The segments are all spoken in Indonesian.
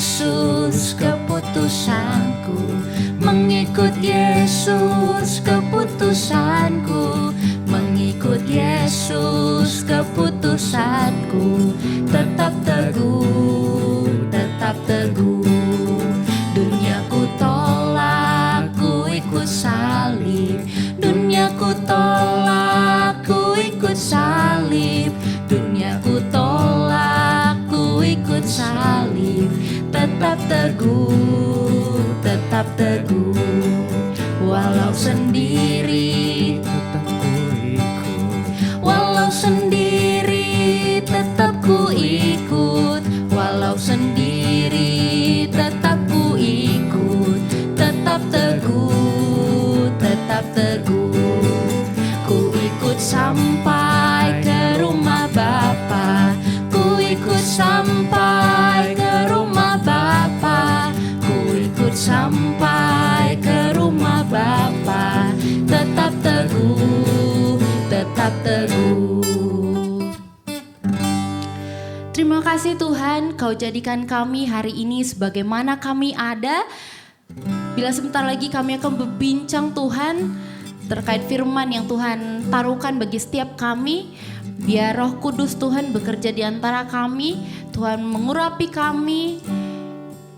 Yesus keputusanku, mengikut Yesus keputusanku, mengikut Yesus keputusanku. Tetap teguh, tetap teguh. Dunia ku tolak, ku ikut salib. Dunia ku tolak, ku ikut salib. Dunia ku tolak, ku ikut salib. Tetap teguh, tetap teguh. Walau sendiri, tetap ku ikut. walau sendiri, tetap ku ikut. Walau sendiri, tetap ku ikut. Tetap teguh, tetap teguh. Ku ikut sampai ke rumah Bapa. Ku ikut sampai ke rumah Bapa. Ku ikut sampai ke rumah Bapa. Tetap teguh, tetap teguh. Terima kasih Tuhan, Kau jadikan kami hari ini sebagaimana kami ada. Bila sebentar lagi kami akan berbincang Tuhan terkait firman yang Tuhan taruhkan bagi setiap kami. Biar Roh Kudus Tuhan bekerja di antara kami. Tuhan mengurapi kami.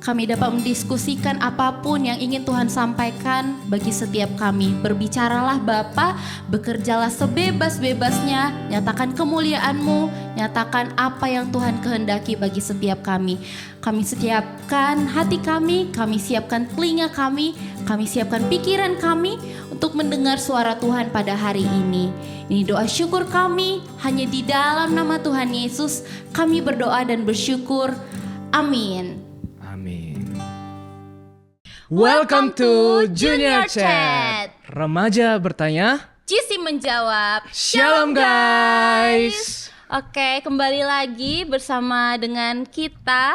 Kami dapat mendiskusikan apapun yang ingin Tuhan sampaikan bagi setiap kami. Berbicaralah Bapa, bekerjalah sebebas-bebasnya, nyatakan kemuliaan-Mu, nyatakan apa yang Tuhan kehendaki bagi setiap kami. Kami siapkan hati kami siapkan telinga kami siapkan pikiran kami untuk mendengar suara Tuhan pada hari ini. Ini doa syukur kami, hanya di dalam nama Tuhan Yesus kami berdoa dan bersyukur. Amin. Amin. Welcome to Junior Chat. Remaja bertanya, Cici menjawab. Shalom guys. Oke, kembali lagi bersama dengan kita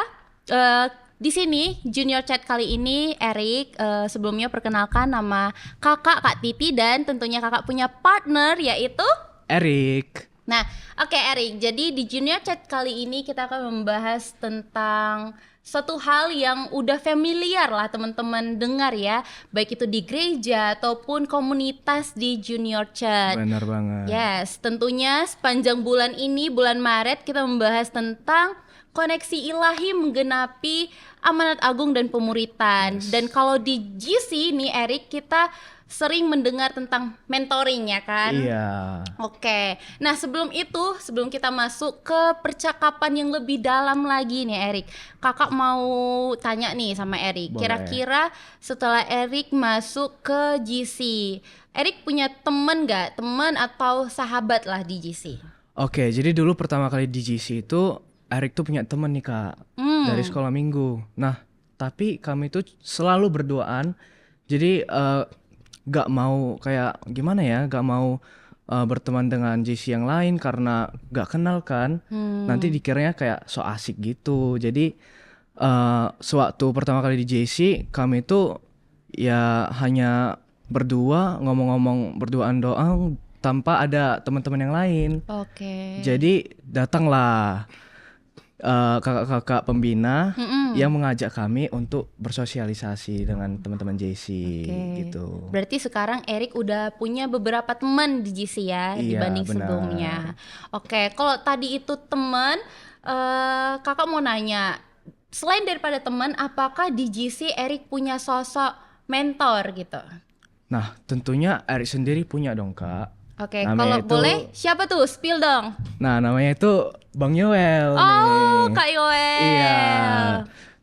di sini Junior Chat kali ini. Erik, sebelumnya perkenalkan nama kakak, Kak Titi, dan tentunya kakak punya partner yaitu Erik. Nah, oke Erik, jadi di Junior Chat kali ini kita akan membahas tentang satu hal yang udah familiar lah teman-teman dengar ya, baik itu di gereja ataupun komunitas di Junior Chat. Benar banget. Yes, tentunya sepanjang bulan ini, bulan Maret, kita membahas tentang koneksi ilahi menggenapi amanat agung dan pemuritan. Yes. Dan kalau di GC nih Erik, kita sering mendengar tentang mentoring ya kan? Iya. Oke, nah sebelum kita masuk ke percakapan yang lebih dalam lagi nih Erik, kakak mau tanya nih sama Erik. Boleh. Kira-kira setelah Erik masuk ke GC, Erik punya teman gak? Teman atau sahabat lah di GC? Oke, jadi dulu pertama kali di GC itu Erik tuh punya teman nih Kak, dari sekolah minggu. Nah, tapi kami tuh selalu berduaan. Jadi gak mau kayak gimana ya, gak mau berteman dengan JC yang lain karena gak kenal kan. Nanti dikiranya kayak so asik gitu. Jadi sewaktu pertama kali di JC, kami tuh ya hanya berdua, ngomong-ngomong berduaan doang tanpa ada teman-teman yang lain. Oke. Jadi datanglah kakak-kakak pembina yang mengajak kami untuk bersosialisasi dengan teman-teman JC gitu. Berarti sekarang Erik udah punya beberapa teman di GC ya, Iya, dibanding benar. sebelumnya. Oke, kalau tadi itu teman, kakak mau nanya, selain daripada teman, apakah di GC Erik punya sosok mentor gitu? Nah, tentunya Erik sendiri punya dong Kak. Oke, Namanya kalau itu- boleh siapa tuh? Spill dong. Nah, namanya itu Bang Yoel Oh, nih. Kak Yoel. Iya.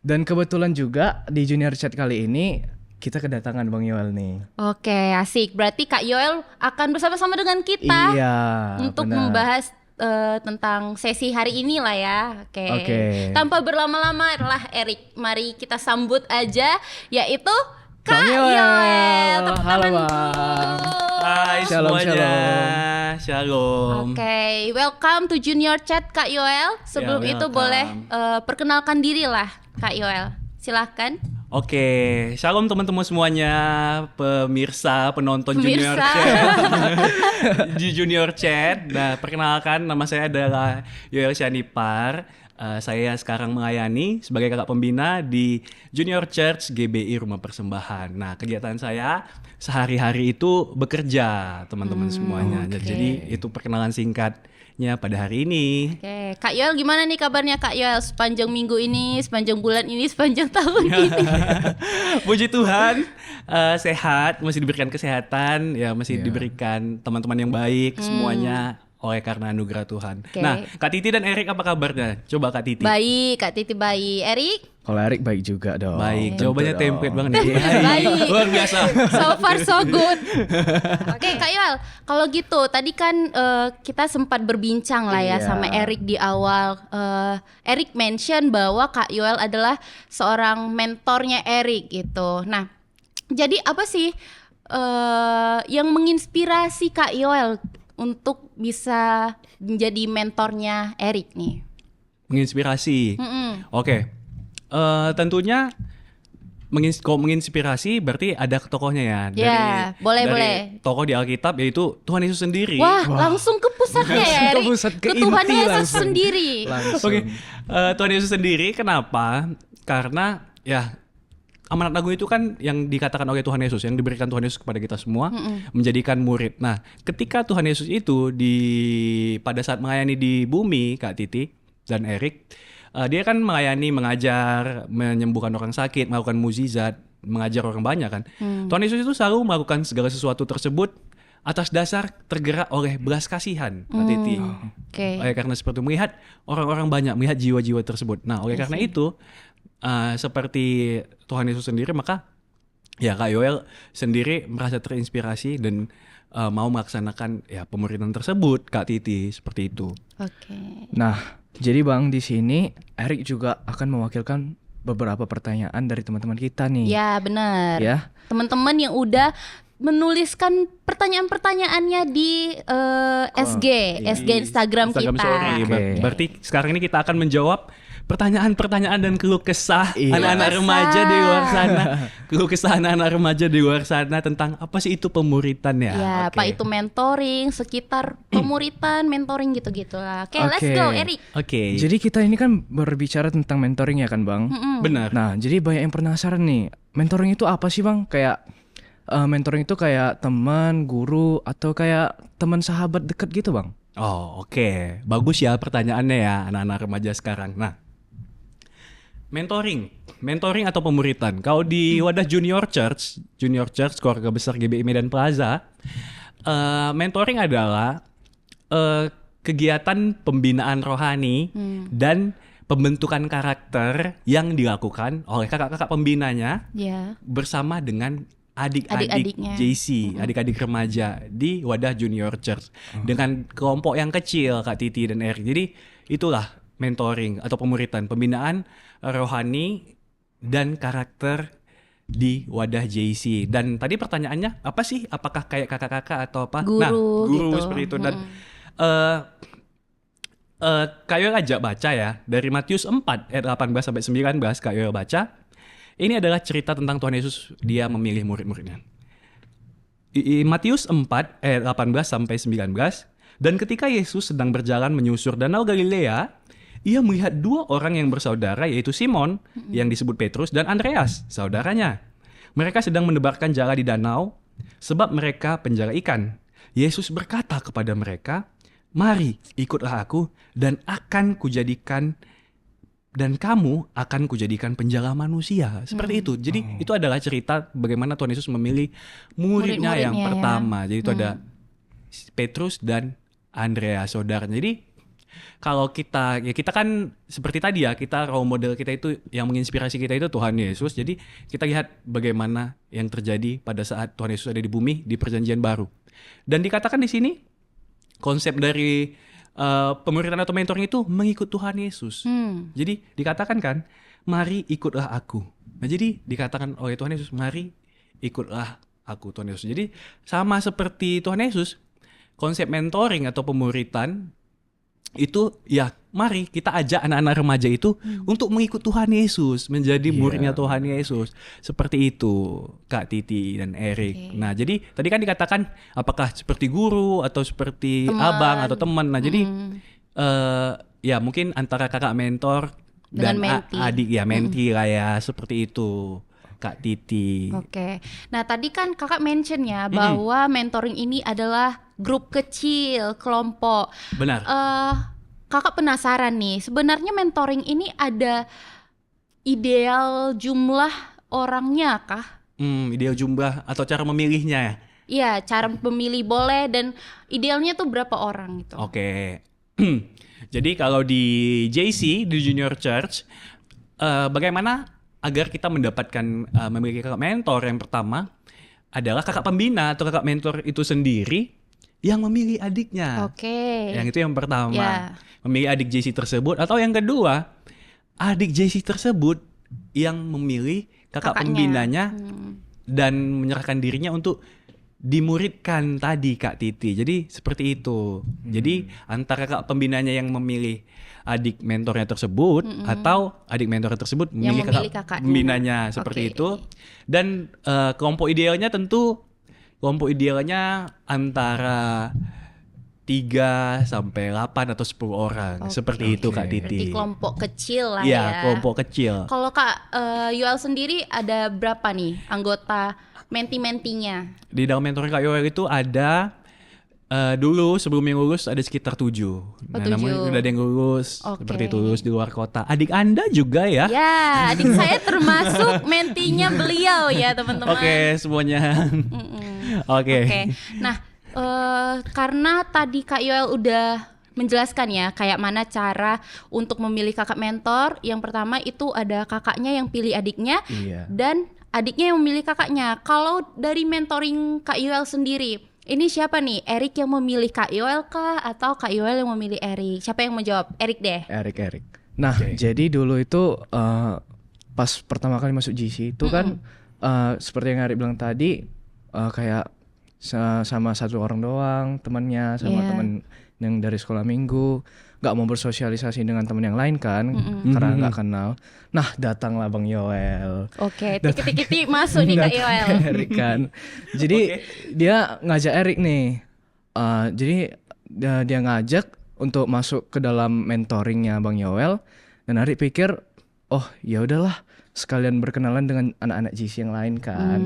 Dan kebetulan juga di Junior Chat kali ini kita kedatangan Bang Yoel nih. Oke, asik. Berarti Kak Yoel akan bersama-sama dengan kita Iya, untuk benar. membahas tentang sesi hari ini lah ya. Oke. Tanpa berlama-lama lah Erik, mari kita sambut aja yaitu Kak Bang Yoel. Yoel. Tepuk Halo, tangan Bang. dulu. Hai Shalom, semuanya, shalom. Oke, welcome to Junior Chat Kak Yoel. Sebelum Ya, itu welcome. boleh perkenalkan diri lah Kak Yoel. Silahkan. Oke, shalom teman-teman semuanya, pemirsa, penonton Junior Pemirsa. Chat di Junior Chat. Nah, perkenalkan nama saya adalah Yoel Syanipar. Saya sekarang melayani sebagai kakak pembina di Junior Church GBI Rumah Persembahan. Nah, kegiatan saya sehari-hari itu bekerja, teman-teman semuanya. Jadi itu perkenalan singkatnya pada hari ini. Oke, Kak Yoel gimana nih kabarnya Kak Yoel sepanjang minggu ini, sepanjang bulan ini, sepanjang tahun ini? Puji Tuhan, sehat, masih diberikan kesehatan, ya masih diberikan teman-teman yang baik semuanya oleh karena anugerah Tuhan. Nah, Kak Titi dan Erik apa kabarnya? Coba Kak Titi. Baik, Kak Titi baik. Erik? Kalau Erik baik juga dong. Baik, Tentu jawabannya dong. template banget nih. Baik. Luar biasa. So far so good. Oke, Kak Yoel, kalau gitu tadi kan kita sempat berbincang lah ya sama Erik di awal. Erik mention bahwa Kak Yoel adalah seorang mentornya Erik gitu. Nah, jadi apa sih yang menginspirasi Kak Yoel untuk bisa menjadi mentornya Erik nih? Menginspirasi. Oke. Tentunya kalau menginspirasi berarti ada tokohnya ya. Boleh. Tokoh di Alkitab yaitu Tuhan Yesus sendiri. Wah, langsung ke pusatnya ya Erik. Ke pusat, ke Tuhan inti Yesus langsung. sendiri. Oke. Tuhan Yesus sendiri kenapa? Karena ya amanat agung itu kan yang dikatakan oleh Tuhan Yesus, yang diberikan Tuhan Yesus kepada kita semua, menjadikan murid. Nah, ketika Tuhan Yesus itu pada saat melayani di bumi, Kak Titi dan Erik, dia kan melayani, mengajar, menyembuhkan orang sakit, melakukan mukjizat, mengajar orang banyak kan. Tuhan Yesus itu selalu melakukan segala sesuatu tersebut atas dasar tergerak oleh belas kasihan, Kak Titi. Oleh karena seperti melihat orang-orang banyak, melihat jiwa-jiwa tersebut. Nah, oleh karena itu seperti Tuhan Yesus sendiri, maka ya Kak Yoel sendiri merasa terinspirasi dan mau melaksanakan ya pemuridan tersebut, Kak Titi, seperti itu. Nah, jadi Bang di sini Erik juga akan mewakilkan beberapa pertanyaan dari teman-teman kita nih. Ya, benar. Ya. Teman-teman yang udah menuliskan pertanyaan-pertanyaannya di SG Instagram kita. Story. Berarti sekarang ini kita akan menjawab pertanyaan-pertanyaan dan keluh kesah anak-anak remaja di luar sana. Keluh kesah anak-anak remaja di luar sana tentang apa sih itu pemuritan ya? Ya, apa itu mentoring, sekitar pemuritan, mentoring gitu-gitu lah. Oke, let's go, Erik. Oke. Jadi kita ini kan berbicara tentang mentoring ya kan Bang? Benar. Nah, jadi banyak yang penasaran nih, mentoring itu apa sih Bang? Kayak mentoring itu kayak teman, guru, atau kayak teman sahabat dekat gitu Bang? Oh, oke. Bagus ya pertanyaannya ya anak-anak remaja sekarang. Nah, mentoring atau pemuritan. Kalau di wadah Junior Church keluarga besar GBI Medan Plaza, mentoring adalah kegiatan pembinaan rohani dan pembentukan karakter yang dilakukan oleh kakak-kakak pembinanya bersama dengan adik-adik JC, adik-adik remaja di wadah Junior Church dengan kelompok yang kecil, Kak Titi dan Erik. Jadi itulah mentoring atau pemuritan, pembinaan rohani dan karakter di wadah JC. Dan tadi pertanyaannya apa sih? Apakah kayak kakak-kakak atau apa? Guru gitu. Seperti itu. Dan Kak Yoel ajak baca ya dari Matius 4 ayat 18 sampai 19. Kak Yoel baca. Ini adalah cerita tentang Tuhan Yesus, dia memilih murid-muridnya. Matius 4 ayat 18 sampai 19. Dan ketika Yesus sedang berjalan menyusur danau Galilea, ia melihat dua orang yang bersaudara, yaitu Simon yang disebut Petrus dan Andreas, saudaranya. Mereka sedang menebarkan jala di danau sebab mereka penjala ikan. Yesus berkata kepada mereka, "Mari, ikutlah aku dan kamu akan kujadikan penjala manusia." Seperti itu. Jadi itu adalah cerita bagaimana Tuhan Yesus memilih muridnya yang pertama. Jadi itu ada Petrus dan Andreas, saudaranya. Jadi kalau kita kan seperti tadi ya, kita role model kita itu yang menginspirasi kita itu Tuhan Yesus. Jadi kita lihat bagaimana yang terjadi pada saat Tuhan Yesus ada di bumi di Perjanjian Baru. Dan dikatakan di sini konsep dari pemuritan atau mentoring itu mengikut Tuhan Yesus. Jadi dikatakan kan, mari ikutlah aku. Nah, jadi dikatakan oleh Tuhan Yesus, mari ikutlah aku, Tuhan Yesus. Jadi sama seperti Tuhan Yesus, konsep mentoring atau pemuritan itu ya mari kita ajak anak-anak remaja itu untuk mengikut Tuhan Yesus, menjadi muridnya Tuhan Yesus. Seperti itu Kak Titi dan Erik. Nah, jadi tadi kan dikatakan apakah seperti guru atau seperti abang atau teman. Nah, jadi ya mungkin antara kakak mentor dan Dengan menti. adik ya, menti lah ya, seperti itu Kak Titi. Oke. Nah, tadi kan Kakak mention ya bahwa mentoring ini adalah grup kecil, kelompok. Benar. Kakak penasaran nih, sebenarnya mentoring ini ada ideal jumlah orangnya kah? Ideal jumlah atau cara memilihnya ya? Iya, cara memilih boleh dan idealnya tuh berapa orang gitu. Oke. Jadi kalau di JC, di Junior Church, bagaimana agar kita mendapatkan memiliki kakak mentor? Yang pertama adalah kakak pembina atau kakak mentor itu sendiri yang memilih adiknya. Oke. Yang itu yang pertama. Ya. Memilih adik JC tersebut. Atau yang kedua, adik JC tersebut yang memilih kakak Kakaknya. pembinanya dan menyerahkan dirinya untuk dimuridkan tadi Kak Titi. Jadi seperti itu. Jadi antara kakak pembinanya yang memilih adik mentornya tersebut atau adik mentornya tersebut memilih memilih kakak kakaknya. pembinanya seperti Oke. itu. Dan kelompok idealnya tentu antara 3 sampai 8 atau 10 orang. Oke. Seperti itu Kak Berarti Titi. kelompok kecil lah Iya, ya. kelompok kecil. Kalau Kak Yoel sendiri ada berapa nih anggota menti-mentinya? Di dalam mentoring Kak Yoel itu ada dulu sebelum yang lulus ada sekitar 7. Nah, 7. namun udah ada yang lulus Oke. seperti itu, lulus di luar kota. Adik Anda juga ya? Ya, adik saya termasuk mentinya beliau ya teman-teman. Oke, semuanya. Oke. Oke. Nah, karena tadi Kak Yoel udah menjelaskan ya kayak mana cara untuk memilih kakak mentor. Yang pertama itu ada kakaknya yang pilih adiknya Iya. dan adiknya yang memilih kakaknya. Kalau dari mentoring Kak Yoel sendiri, ini siapa nih? Erik yang memilih Kak Yoel kah atau Kak Yoel yang memilih Erik? Siapa yang menjawab? Erik deh. Erik. Nah, jadi dulu itu pas pertama kali masuk GC itu kan seperti yang Erik bilang tadi kayak sama satu orang doang temannya, sama Iya. teman yang dari sekolah minggu, nggak mau bersosialisasi dengan teman yang lain kan, karena nggak kenal. Nah, datanglah Bang Yoel. Oke, tiki-tiki masuk nih Kak Yoel. Erik kan. Jadi dia ngajak Erik nih. Jadi dia ngajak untuk masuk ke dalam mentoringnya Bang Yoel. Dan Erik pikir, oh ya udahlah, sekalian berkenalan dengan anak-anak GC yang lain kan.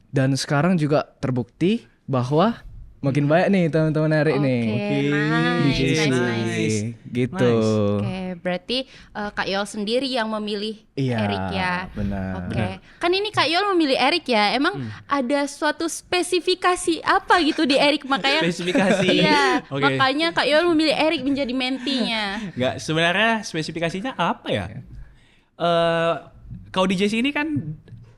Dan sekarang juga terbukti bahwa makin banyak nih teman-teman Erik nih. Di GC. nice. Gitu. Oke, berarti Kak Yoel sendiri yang memilih Iya, Erik ya. benar. Oke, kan ini Kak Yoel memilih Erik ya. Emang ada suatu spesifikasi apa gitu di Erik makanya? Spesifikasi. Iya, Oke. makanya Kak Yoel memilih Erik menjadi mentinya. Nggak, sebenarnya spesifikasinya apa ya? Kalau di JC ini kan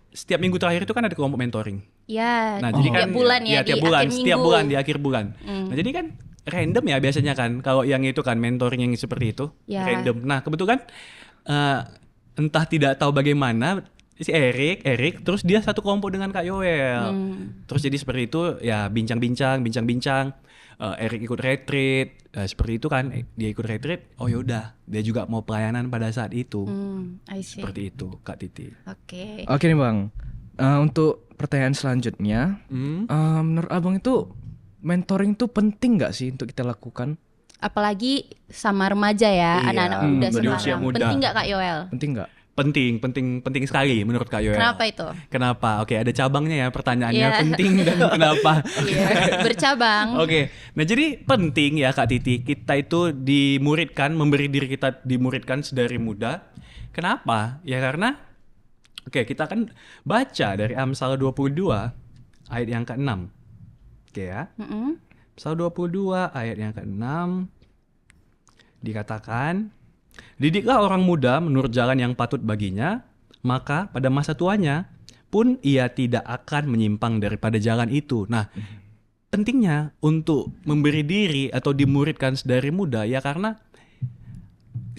setiap minggu terakhir itu kan ada kelompok mentoring. Ya, Nah, jadi kan tiap bulan ya, tiap di bulan, akhir setiap minggu. bulan di akhir bulan. Nah, jadi kan random ya biasanya kan kalau yang itu kan mentoring yang seperti itu Ya. random. Nah, kebetulan entah tidak tahu bagaimana si Erik terus dia satu kelompok dengan Kak Yoel. Terus jadi seperti itu ya bincang-bincang. Erik ikut retreat seperti itu kan, dia ikut retreat. Oh yaudah, dia juga mau pelayanan pada saat itu. I see. Seperti itu Kak Titi. Oke. Oke nih Bang, untuk pertanyaan selanjutnya, menurut Abang itu mentoring itu penting nggak sih untuk kita lakukan? Apalagi sama remaja ya, Iya, anak-anak muda di sekarang. usia muda. Penting nggak Kak Yoel? Penting nggak? Penting sekali menurut Kak Yoel. Kenapa itu? Kenapa? Oke, ada cabangnya ya pertanyaannya. Iya. Penting dan kenapa? Iya, bercabang. Oke, nah jadi penting ya Kak Titi, kita itu dimuridkan, memberi diri kita dimuridkan sedari muda. Kenapa? Ya karena, oke kita akan baca dari Amsal 22 ayat yang ke-6. Oke ya, Amsal 22 ayat yang ke-6 dikatakan, didiklah orang muda menurut jalan yang patut baginya, maka pada masa tuanya pun ia tidak akan menyimpang daripada jalan itu. Nah, pentingnya untuk memberi diri atau dimuridkan sedari muda ya karena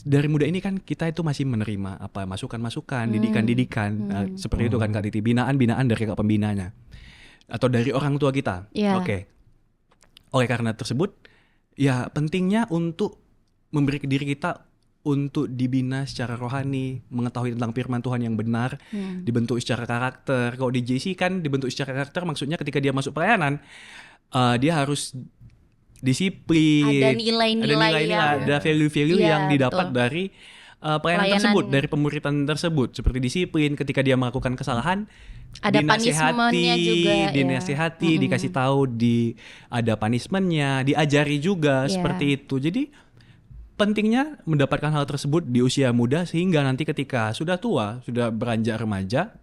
dari muda ini kan kita itu masih menerima apa masukan-masukan, didikan-didikan. Nah, seperti itu kan Kak Titi, binaan-binaan dari kakak pembinanya atau dari orang tua kita. Iya. Oke. Oleh karena tersebut, ya pentingnya untuk memberi diri kita untuk dibina secara rohani, mengetahui tentang firman Tuhan yang benar, dibentuk secara karakter. Kalau di JC kan dibentuk secara karakter, maksudnya ketika dia masuk pelayanan, dia harus disiplin, Ada nilai-nilai yang- ada value-value Iya, yang didapat betul. dari pelayanan tersebut, dari pemuritan tersebut, seperti disiplin ketika dia melakukan kesalahan, Ada punishment-nya juga, ya. dinasehati, dikasih tahu, ada punishment-nya, diajari juga Iya. seperti itu. Jadi pentingnya mendapatkan hal tersebut di usia muda sehingga nanti ketika sudah tua, sudah beranjak remaja,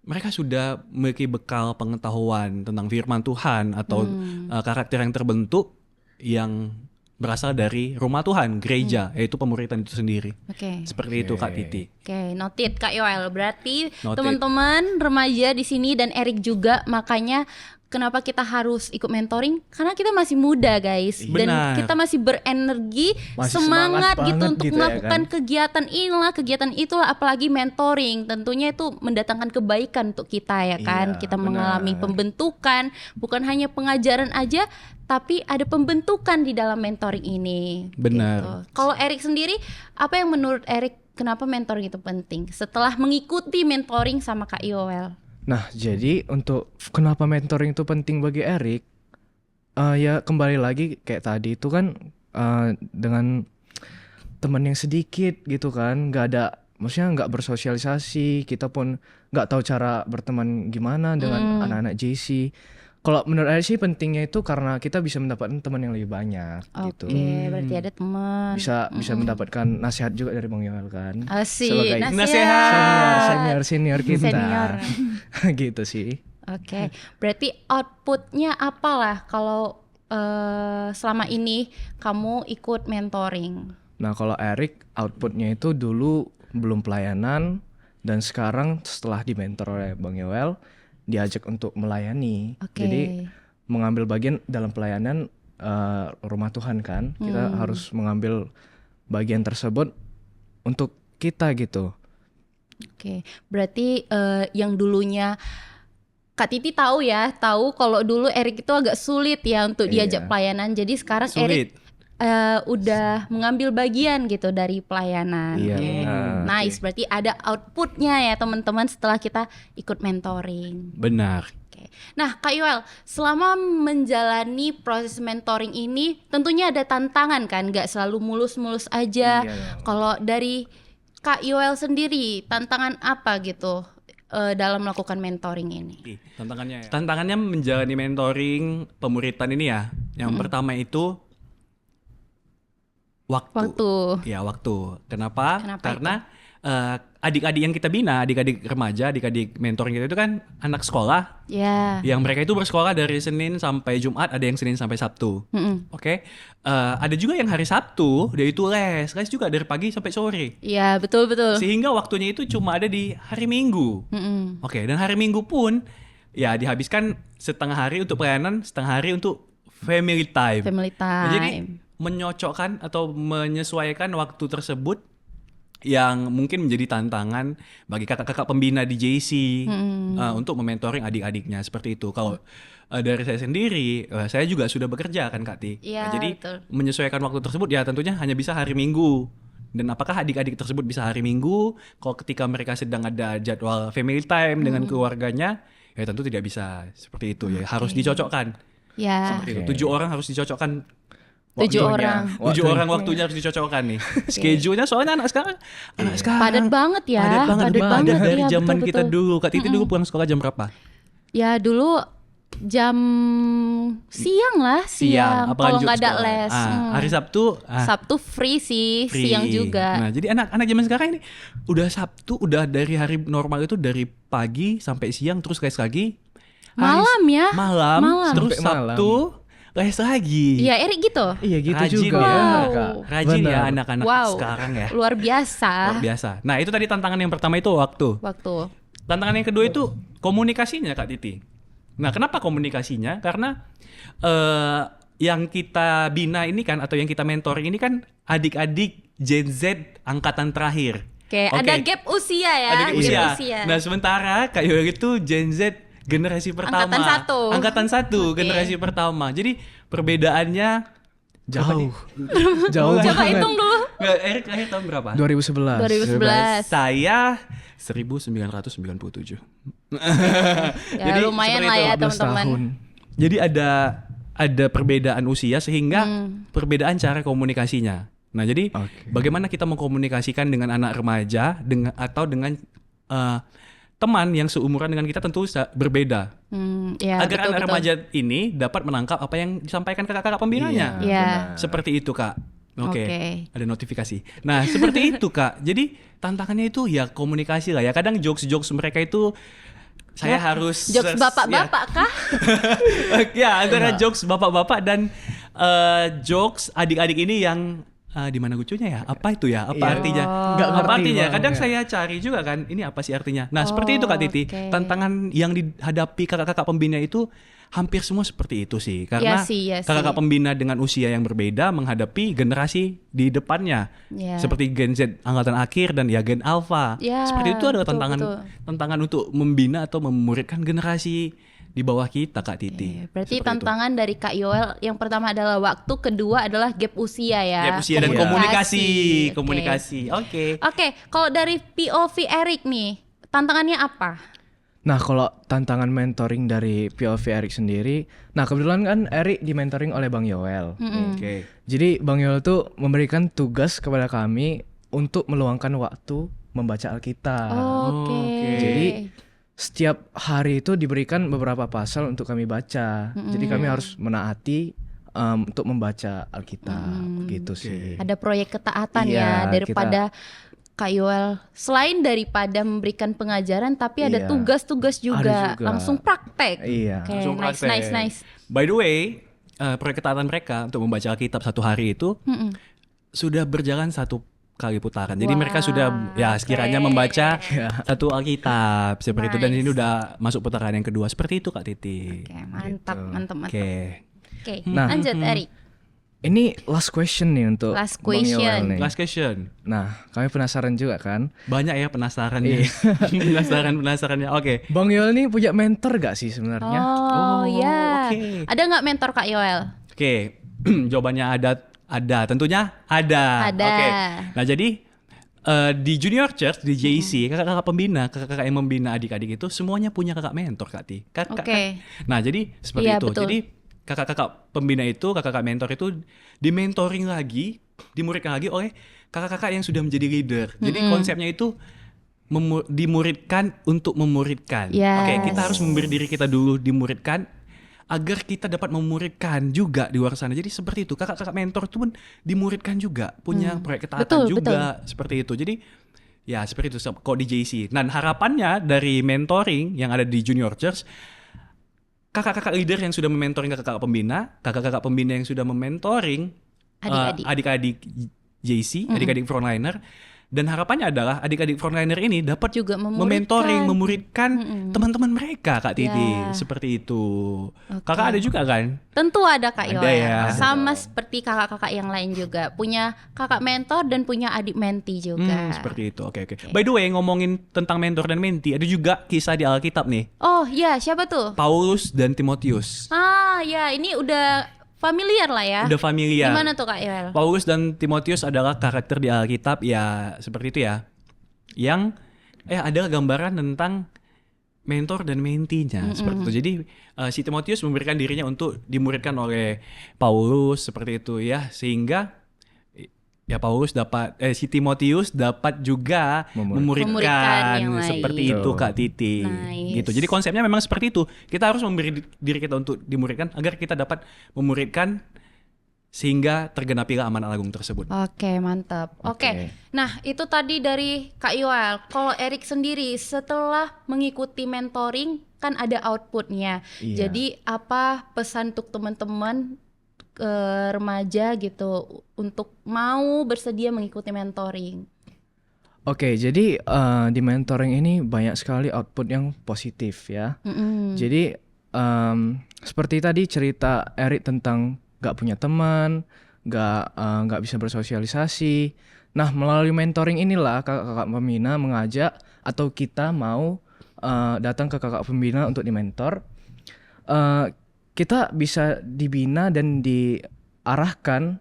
mereka sudah memiliki bekal pengetahuan tentang firman Tuhan atau karakter yang terbentuk yang berasal dari rumah Tuhan, gereja, yaitu pemuritan itu sendiri. Oke. Seperti itu Kak Titi. Oke, noted Kak Yoel. Berarti Noted. teman-teman remaja di sini dan Erik juga, makanya kenapa kita harus ikut mentoring? Karena kita masih muda, guys, dan Benar. kita masih berenergi, Masih semangat semangat gitu banget untuk gitu ya melakukan kan? kegiatan inilah, kegiatan itulah, apalagi mentoring. Tentunya itu mendatangkan kebaikan untuk kita ya kan. Iya, Kita benar. mengalami pembentukan, bukan hanya pengajaran aja, tapi ada pembentukan di dalam mentoring ini. Benar. Gitu. Kalau Erik sendiri, apa yang menurut Erik kenapa mentoring itu penting? Setelah mengikuti mentoring sama Kak Yoel. Nah, jadi untuk kenapa mentoring itu penting bagi Erik, ya kembali lagi kayak tadi itu kan dengan teman yang sedikit gitu kan, maksudnya nggak bersosialisasi, kita pun nggak tahu cara berteman gimana dengan anak-anak JC. Kalau menurut Erik sih pentingnya itu karena kita bisa mendapatkan teman yang lebih banyak Oke, gitu. berarti ada teman. Bisa mendapatkan nasihat juga dari Bang Yoel kan. Asik, Sebagai nasihat. senior kita. Senior. Gitu sih. Oke, berarti outputnya apalah kalau selama ini kamu ikut mentoring? Nah kalau Erik outputnya itu dulu belum pelayanan dan sekarang setelah dimentor oleh Bang Yoel diajak untuk melayani. Oke. Jadi mengambil bagian dalam pelayanan rumah Tuhan kan. Kita harus mengambil bagian tersebut untuk kita gitu. Oke, berarti yang dulunya Kak Titi tahu kalau dulu Erik itu agak sulit ya untuk diajak Iya. pelayanan. Jadi sekarang Sulit. Erik udah mengambil bagian gitu dari pelayanan. Iya, Oke. benar. Nice, berarti ada outputnya ya teman-teman setelah kita ikut mentoring. Benar. Oke. Nah, Kak Yoel, selama menjalani proses mentoring ini tentunya ada tantangan kan, nggak selalu mulus-mulus aja. Iya. Kalau dari Kak Yoel sendiri, tantangan apa gitu dalam melakukan mentoring ini? Tantangannya menjalani mentoring pemuritan ini ya. Yang pertama itu waktu. Ya, waktu. Kenapa? Karena adik-adik yang kita bina, adik-adik remaja, adik-adik mentoring kita itu kan anak sekolah. Ya. Yang mereka itu bersekolah dari Senin sampai Jumat, ada yang Senin sampai Sabtu. Oke. Ada juga yang hari Sabtu dia itu les juga dari pagi sampai sore. Iya, betul. Sehingga waktunya itu cuma ada di hari Minggu. Oke, dan hari Minggu pun ya dihabiskan setengah hari untuk pelayanan, setengah hari untuk family time. Family time. Nah, jadi menyocokkan atau menyesuaikan waktu tersebut yang mungkin menjadi tantangan bagi kakak-kakak pembina di JC untuk mementoring adik-adiknya seperti itu. Kalau dari saya sendiri, saya juga sudah bekerja kan Kak Ti. Iya, Jadi betul. menyesuaikan waktu tersebut ya tentunya hanya bisa hari Minggu. Dan apakah adik-adik tersebut bisa hari Minggu? Kalau ketika mereka sedang ada jadwal family time dengan keluarganya, ya tentu tidak bisa seperti itu ya. Harus dicocokkan. Ya. Seperti itu. 7 orang harus dicocokkan. 7 orang. 7 orang waktunya harus dicocokkan nih. Schedule-nya soalnya anak sekarang Padat banget ya. padat banget dari ya, zaman betul, kita betul. dulu. Kak Titi dulu pulang sekolah jam berapa? Ya dulu jam siang lah, siang. Apa Kalau lanjut nggak ada sekolah? les. Hari Sabtu Sabtu free sih, free. siang juga. Nah, jadi anak-anak zaman sekarang ini udah Sabtu, udah dari hari normal itu dari pagi sampai siang terus les lagi. Malam ya? Malam. Terus Sampai malam. Sabtu les lagi. Iya, Erik gitu. Iya gitu Rajin juga. ya. Benar, Kak. Rajin ya Benar. anak-anak Wow. sekarang ya. Luar biasa. Luar biasa. Nah, itu tadi tantangan yang pertama itu waktu. Waktu. Tantangan yang kedua itu komunikasinya Kak Titi. Nah, kenapa komunikasinya? Karena yang kita bina ini kan atau yang kita mentoring ini kan adik-adik Gen Z angkatan terakhir. Oke, ada gap usia ya. Ada gap Gap usia. Nah, sementara Kak Yoel itu Gen Z generasi pertama. Angkatan satu, generasi pertama. Jadi perbedaannya Jauh. Jauh Coba banget. hitung dulu. Nggak, Erik lahir tahun berapa? 2011. 2011. Saya 1997. Ya, lumayan seperti lah itu, ya 14 teman-teman. tahun. Jadi ada perbedaan usia sehingga perbedaan cara komunikasinya. Nah, jadi bagaimana kita mengkomunikasikan dengan anak remaja atau dengan teman yang seumuran dengan kita tentu berbeda. Ya, agar anak remaja ini dapat menangkap apa yang disampaikan kakak-kakak pembinanya. Seperti itu, Kak. Oke. Ada notifikasi. Nah, seperti itu, Kak. Jadi tantangannya itu ya komunikasi lah ya. Kadang jokes mereka itu saya harus jokes bapak-bapak kah? Ya, antara jokes bapak-bapak dan jokes adik-adik ini yang di mana lucunya ya? Apa itu ya? Apa artinya? Apa artinya? Kadang saya cari juga kan, ini apa sih artinya? Nah, seperti itu Kak Titi. Tantangan yang dihadapi kakak-kakak pembina itu hampir semua seperti itu sih. Karena kakak-kakak pembina dengan usia yang berbeda menghadapi generasi di depannya. Seperti Gen Z angkatan akhir dan ya Gen Alpha. Seperti itu adalah tantangan untuk membina atau memuridkan generasi di bawah kita, Kak Titi. Berarti tantangan dari Kak Yoel yang pertama adalah waktu, kedua adalah gap usia ya. Gap usia dan komunikasi. Oke, kalau dari POV Erik nih, tantangannya apa? Nah, kalau tantangan mentoring dari POV Erik sendiri, nah kebetulan kan Erik dimentoring oleh Bang Yoel. Jadi Bang Yoel tuh memberikan tugas kepada kami untuk meluangkan waktu membaca Alkitab. Jadi setiap hari itu diberikan beberapa pasal untuk kami baca. Jadi kami harus menaati untuk membaca Alkitab gitu sih. Ada proyek ketaatan ya daripada Kak Yoel. Selain daripada memberikan pengajaran, tapi ada tugas-tugas juga. Langsung praktek. Langsung praktek. Nice. By the way, proyek ketaatan mereka untuk membaca Alkitab satu hari itu sudah berjalan 1 kali putaran. Jadi mereka sudah sekiranya membaca satu Alkitab seperti itu, dan ini udah masuk putaran yang kedua. Seperti itu Kak Titi. Mantap. Oke. Nah, lanjut Erik. Ini last question nih untuk Bang Yoel nih. Last question. Nah, kami penasaran juga kan? Banyak ya penasarannya. Penasarannya. Oke. Bang Yoel nih punya mentor gak sih sebenarnya? Ada nggak mentor Kak Yoel? Oke. Jawabannya ada, tentunya ada. Oke. Nah, jadi di Junior Church, di JC, kakak-kakak pembina, kakak-kakak yang membina adik-adik itu semuanya punya kakak mentor, Kak Ti. Nah, jadi seperti itu. Betul. Jadi kakak-kakak pembina itu, kakak-kakak mentor itu dimentoring lagi, dimuridkan lagi oleh kakak-kakak yang sudah menjadi leader. Jadi konsepnya itu dimuridkan untuk memuridkan. Oke, kita harus memberi diri kita dulu dimuridkan agar kita dapat memuridkan juga di luar sana. Jadi seperti itu, kakak-kakak mentor itu pun dimuridkan juga, punya proyek ketaatan juga. Seperti itu. Jadi ya seperti itu kok di JC. Dan harapannya dari mentoring yang ada di Junior Church, kakak-kakak leader yang sudah mementoring kakak-kakak pembina yang sudah mementoring adik-adik JC, adik-adik frontliner. Dan harapannya adalah adik-adik frontliner ini dapat juga memuridkan teman-teman mereka, Kak Titi. Seperti itu. Kakak ada juga kan? Tentu ada Kak Yoel. Ya. Sama seperti kakak-kakak yang lain juga. Punya kakak mentor dan punya adik menti juga. Seperti itu. Oke. By the way, ngomongin tentang mentor dan menti, ada juga kisah di Alkitab nih. Oh iya, siapa tuh? Paulus dan Timotius. Ini udah familiar lah ya. Udah familiar. Gimana tuh Kak Yoel? Paulus dan Timotius adalah karakter di Alkitab ya seperti itu ya. Yang adalah gambaran tentang mentor dan mentinya seperti itu. Jadi si Timotius memberikan dirinya untuk dimuridkan oleh Paulus seperti itu ya, sehingga ya Paulus si Timotius dapat juga memuridkan seperti itu Kak Titi. Gitu. Jadi konsepnya memang seperti itu. Kita harus memberi diri kita untuk dimuridkan agar kita dapat memuridkan sehingga tergenapilah amanat agung tersebut. Oke, mantap. Oke. Nah, itu tadi dari Kak Yoel. Kalau Erik sendiri setelah mengikuti mentoring kan ada outputnya. Jadi apa pesan untuk teman-teman remaja gitu untuk mau bersedia mengikuti mentoring? Oke, jadi di mentoring ini banyak sekali output yang positif ya. Jadi seperti tadi cerita Erik tentang gak punya teman, gak bisa bersosialisasi. Nah, melalui mentoring inilah kakak-kakak pembina mengajak atau kita mau datang ke kakak pembina untuk dimentor. Kita bisa dibina dan diarahkan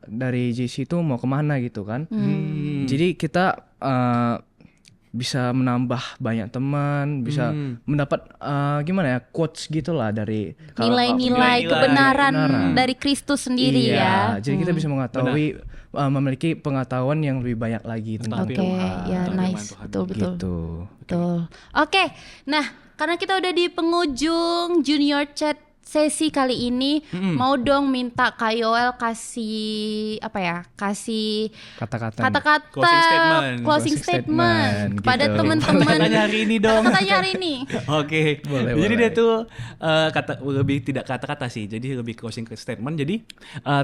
dari JC itu mau kemana gitu kan. Jadi kita bisa menambah banyak teman, bisa mendapat gimana ya, quotes gitulah dari nilai-nilai kebenaran dari Kristus sendiri ya. Jadi kita bisa mengetahui memiliki pengetahuan yang lebih banyak lagi tentang Oke, Tuhan. ya Tentang nice, firman Tuhan. betul. Gitu. Betul. Oke, nah karena kita udah di penghujung Junior Chat sesi kali ini, mau dong minta Kak Yoel kasih kasih Kata-kata. closing statement kepada gitu. teman-teman. Kata-katanya hari ini dong. Kata-katanya hari ini. Oke, Boleh, jadi boleh. dia tuh lebih tidak kata-kata sih, jadi lebih closing statement. Jadi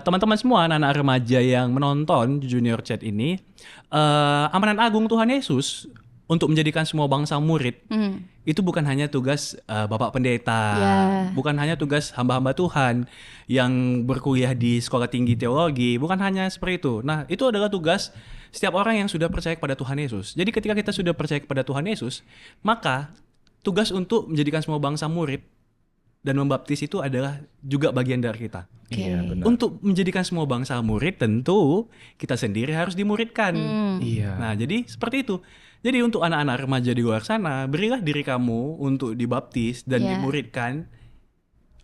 teman-teman semua anak-anak remaja yang menonton Junior Chat ini, amanat agung Tuhan Yesus untuk menjadikan semua bangsa murid itu bukan hanya tugas Bapak Pendeta, bukan hanya tugas hamba-hamba Tuhan yang berkuliah di sekolah tinggi teologi, bukan hanya seperti itu. Nah, itu adalah tugas setiap orang yang sudah percaya kepada Tuhan Yesus. Jadi ketika kita sudah percaya kepada Tuhan Yesus, maka tugas untuk menjadikan semua bangsa murid dan membaptis itu adalah juga bagian dari kita. Iya, benar. Untuk menjadikan semua bangsa murid, tentu kita sendiri harus dimuridkan. Iya. Nah, jadi seperti itu. Jadi untuk anak-anak remaja di luar sana, berilah diri kamu untuk dibaptis dan dimuridkan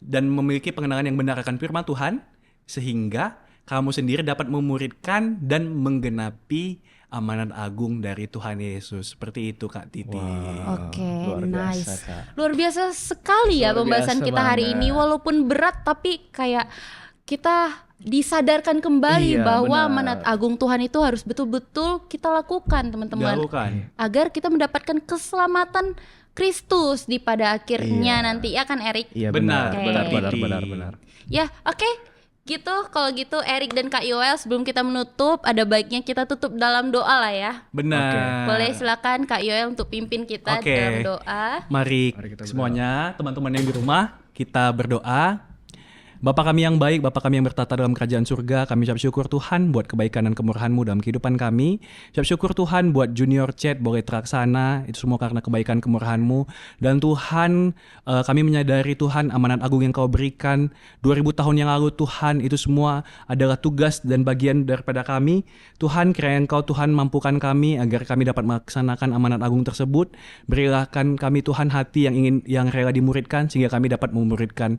dan memiliki pengenalan yang benar akan firman Tuhan, sehingga kamu sendiri dapat memuridkan dan menggenapi amanat agung dari Tuhan Yesus. Seperti itu Kak Titi. Oke, luar biasa, nice. Kak. Luar biasa sekali ya Luar pembahasan biasa kita hari banget. ini, walaupun berat tapi kayak kita disadarkan kembali Iya, bahwa benar. amanat agung Tuhan itu harus betul-betul kita lakukan, teman-teman. Lakukan. Agar kita mendapatkan keselamatan Kristus di pada akhirnya nanti, ya kan Erik? Iya, Benar, benar, Oke. benar. Ya, oke. Gitu, kalau gitu Erik dan Kak Yoel, sebelum kita menutup, ada baiknya kita tutup dalam doa lah ya. Benar. Boleh silakan Kak Yoel untuk pimpin kita Oke. dalam doa. Mari kita berdoa. semuanya, teman-teman yang di rumah, kita berdoa. Bapa kami yang baik, Bapa kami yang bertata dalam kerajaan surga, kami ucap syukur Tuhan buat kebaikan dan kemurahan-Mu dalam kehidupan kami. Ucap syukur Tuhan buat Junior Chat boleh terlaksana, itu semua karena kebaikan kemurahan-Mu. Dan Tuhan, kami menyadari Tuhan amanat agung yang Kau berikan 2000 tahun yang lalu Tuhan, itu semua adalah tugas dan bagian daripada kami. Tuhan, kiranya Engkau Tuhan mampukan kami agar kami dapat melaksanakan amanat agung tersebut. Berilahkan kami Tuhan hati yang rela dimuridkan, sehingga kami dapat memuridkan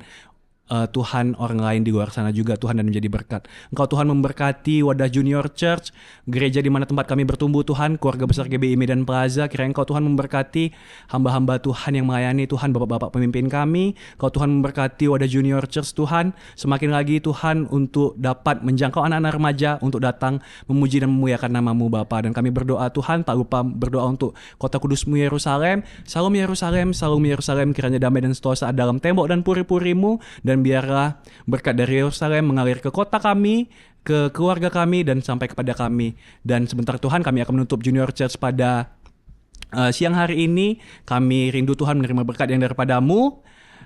Tuhan orang lain di luar sana juga Tuhan, dan menjadi berkat. Engkau Tuhan memberkati wadah Junior Church, gereja di mana tempat kami bertumbuh Tuhan, keluarga besar GBI Medan Plaza. Kiranya Engkau Tuhan memberkati hamba-hamba Tuhan yang melayani Tuhan, bapak-bapak pemimpin kami. Engkau Tuhan memberkati wadah Junior Church Tuhan, semakin lagi Tuhan untuk dapat menjangkau anak-anak remaja untuk datang memuji dan memuliakan nama-Mu Bapa. Dan kami berdoa Tuhan, tak lupa berdoa untuk kota kudus-Mu Yerusalem. Salam Yerusalem, salam Yerusalem, kiranya damai dan setia dalam tembok dan puri-puri-Mu. Dan biarlah berkat dari Yerusalem mengalir ke kota kami, ke keluarga kami, dan sampai kepada kami. Dan sebentar Tuhan, kami akan menutup Junior Church pada siang hari ini. Kami rindu Tuhan menerima berkat yang daripada-Mu.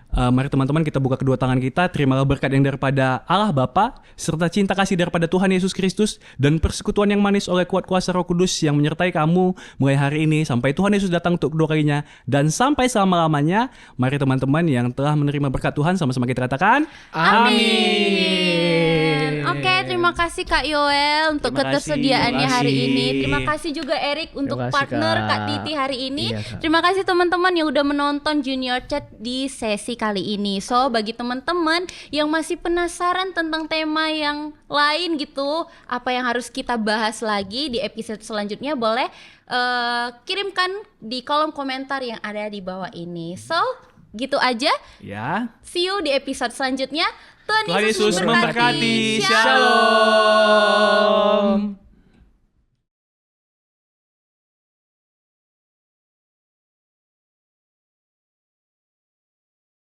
Mari teman-teman kita buka kedua tangan kita. Terimalah berkat yang daripada Allah Bapa, serta cinta kasih daripada Tuhan Yesus Kristus, dan persekutuan yang manis oleh kuat kuasa Roh Kudus yang menyertai kamu mulai hari ini sampai Tuhan Yesus datang untuk kedua kalinya dan sampai selama-lamanya. Mari teman-teman yang telah menerima berkat Tuhan sama-sama kita katakan Amin. Oke, terima kasih Kak Yoel untuk Terima kasih, ketersediaannya terima hari kasih. ini. Terima kasih juga Erik untuk kasih, partner Kak. Kak Titi hari ini. Iya, Kak. Terima kasih teman-teman yang udah menonton Junior Chat di sesi kali ini. So, bagi teman-teman yang masih penasaran tentang tema yang lain gitu, apa yang harus kita bahas lagi di episode selanjutnya, boleh kirimkan di kolom komentar yang ada di bawah ini. So, gitu aja. ya. See you di episode selanjutnya. Tuhan Tuhan Yesus memberkati. Shalom. Shalom.